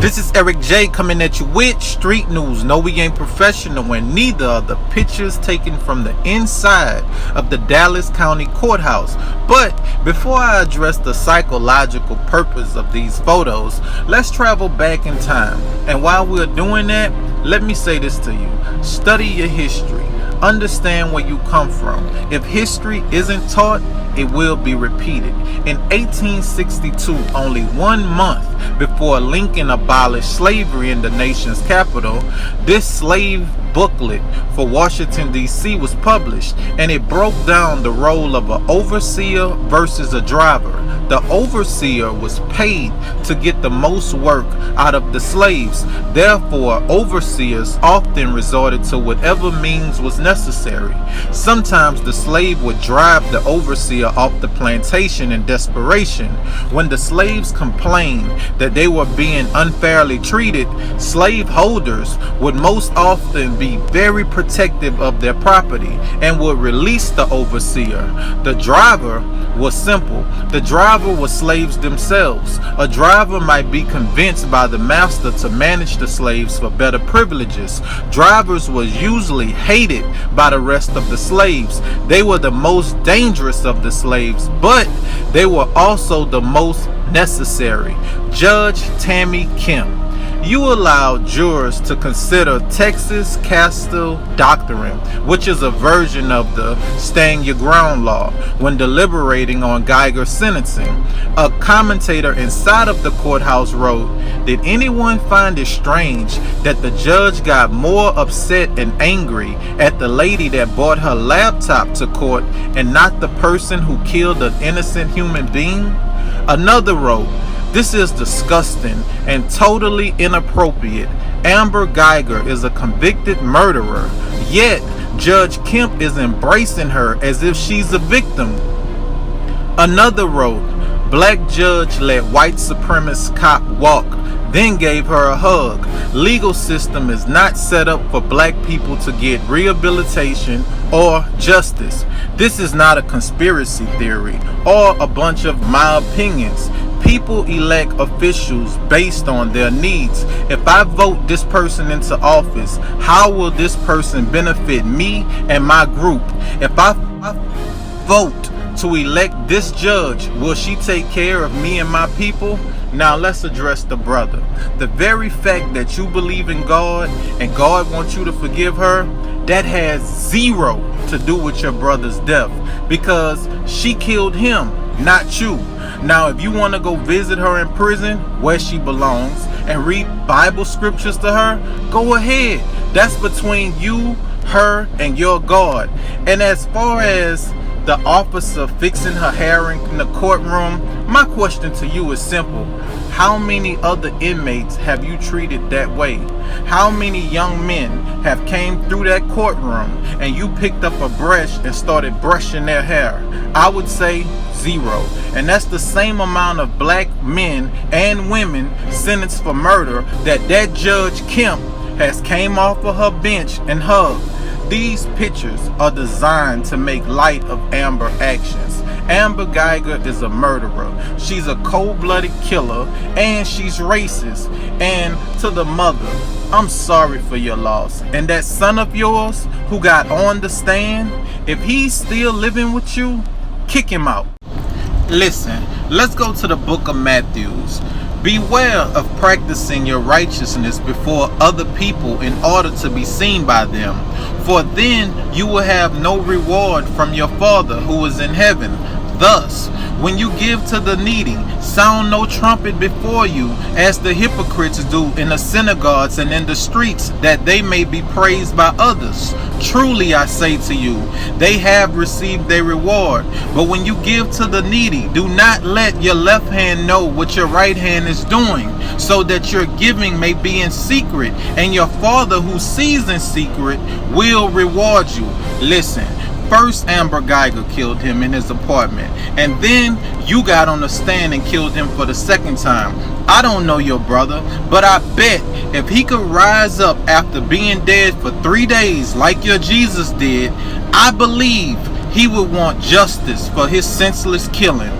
This is Eric J coming at you with street news. No, we ain't professional, and neither are the pictures taken from the inside of the Dallas County Courthouse. But before I address the psychological purpose of these photos, let's travel back in time. And while we're doing that, let me say this to you. Study your history. Understand where you come from. If history isn't taught, it will be repeated. In 1862, only 1 month before Lincoln abolished slavery in the nation's capital, this slave booklet for Washington, D.C. was published, and it broke down the role of an overseer versus a driver. The overseer was paid to get the most work out of the slaves. Therefore, overseers often resorted to whatever means was necessary. Sometimes the slave would drive the overseer off the plantation in desperation. When the slaves complained that they were being unfairly treated, slave holders would most often be very protective of their property and would release the overseer. The driver was simple. The driver was slaves themselves. A driver might be convinced by the master to manage the slaves for better privileges. Drivers was usually hated by the rest of the slaves. They were the most dangerous of the slaves, but they were also the most necessary. Judge Tammy Kemp. You allowed jurors to consider Texas Castle Doctrine, which is a version of the stand your ground law, when deliberating on guyger sentencing. A commentator inside of the courthouse wrote, "Did anyone find it strange that the judge got more upset and angry at the lady that brought her laptop to court and not the person who killed an innocent human being?" Another wrote, "This is disgusting and totally inappropriate. Amber Guyger is a convicted murderer, yet Judge Kemp is embracing her as if she's a victim." Another wrote, "Black judge let white supremacist cop walk, then gave her a hug. Legal system is not set up for black people to get rehabilitation or justice. This is not a conspiracy theory or a bunch of my opinions. People elect officials based on their needs. If I vote this person into office, how will this person benefit me and my group? If I vote to elect this judge, will she take care of me and my people?" Now let's address the brother. The very fact that you believe in God and God wants you to forgive her, that has zero to do with your brother's death, because she killed him, not you. Now, if you want to go visit her in prison where she belongs and read Bible scriptures to her, go ahead. That's between you, her, and your God. And as far as the officer fixing her hair in the courtroom, my question to you is simple. How many other inmates have you treated that way? How many young men have came through that courtroom and you picked up a brush and started brushing their hair? I would say zero. And that's the same amount of black men and women sentenced for murder that Judge Kemp has came off of her bench and hugged. These pictures are designed to make light of Amber actions. Amber Guyger is a murderer. She's a cold-blooded killer, and she's racist. And to the mother, I'm sorry for your loss. And that son of yours who got on the stand, if he's still living with you, kick him out. Listen, let's go to the book of Matthew. Beware of practicing your righteousness before other people in order to be seen by them, for then you will have no reward from your Father who is in heaven. Thus, when you give to the needy, sound no trumpet before you, as the hypocrites do in the synagogues and in the streets, that they may be praised by others. Truly I say to you, they have received their reward. But when you give to the needy, do not let your left hand know what your right hand is doing, so that your giving may be in secret, and your Father who sees in secret will reward you. Listen, first Amber Guyger killed him in his apartment, and then you got on the stand and killed him for the second time. I don't know your brother, but I bet if he could rise up after being dead for 3 days like your Jesus did, I believe he would want justice for his senseless killing.